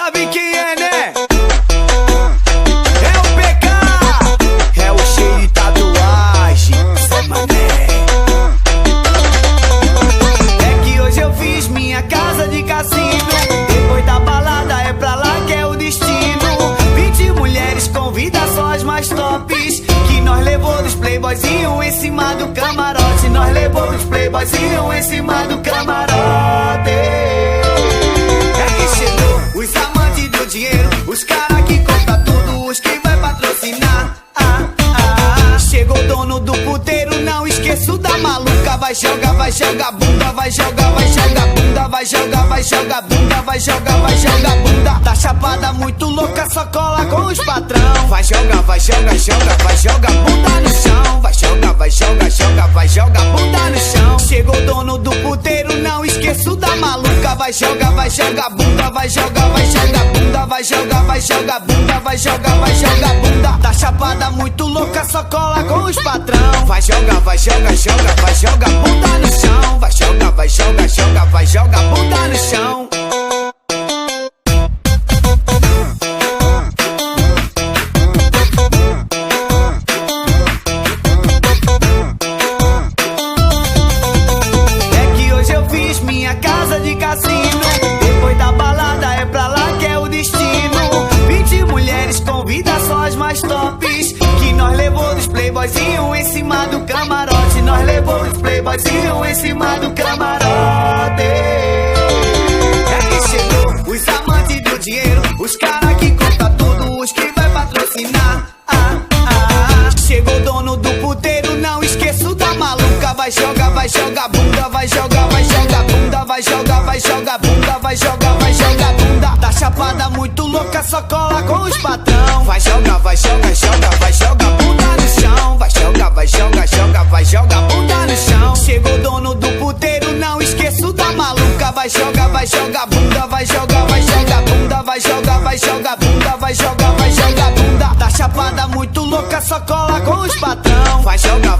sabe quem é, né? É o PK, é o cheio de tatuagem, Zé Mané. É que hoje eu fiz minha casa de cassino. Depois da balada é pra lá que é o destino. 20 mulheres convida só as mais tops. Que nós levou dos playboyzinho em cima do camarote. Nós levou dos playboyzinho em cima do camarote. Os amantes do dinheiro, os cara que conta tudo, os que vai patrocinar. Chegou o dono do puteiro, não esqueço da maluca. Vai jogar bunda, vai jogar bunda, vai jogar bunda, vai jogar bunda. Tá chapada muito louca, só cola com os patrão. Vai jogar bunda no chão. Vai jogar bunda no chão. Chegou o dono do puteiro, não esqueço da maluca. Vai jogar bunda, vai jogar bunda, vai jogar bunda, vai jogar bunda. Tá chapada muito louca, só cola com os patrão. Vai jogar bunda no chão. Vai jogar bunda no chão. É que hoje eu fiz minha casa de cassino. Depois da balada é pra lá que é o destino. 20 mulheres convida só as mais tops. Que nós levou dos playboyzinho em cima do camarote. Nós levou dos playboyzinho em cima do camarote. É que chegou os amantes do dinheiro, os cara que conta tudo, os que vai patrocinar. Chegou o dono do puteiro, não esqueço da maluca. Vai jogar bunda, vai jogar bunda, vai jogar bunda, vai jogar bunda. Tá chapada muito louca, só cola com os patrão. Vai jogar bunda no chão. Vai jogar bunda no chão. Chegou o dono do puteiro, não esqueço da maluca. Vai jogar bunda, vai jogar bunda, vai jogar bunda, vai jogar bunda. Tá chapada muito louca, só cola com os patrão. Vai jogar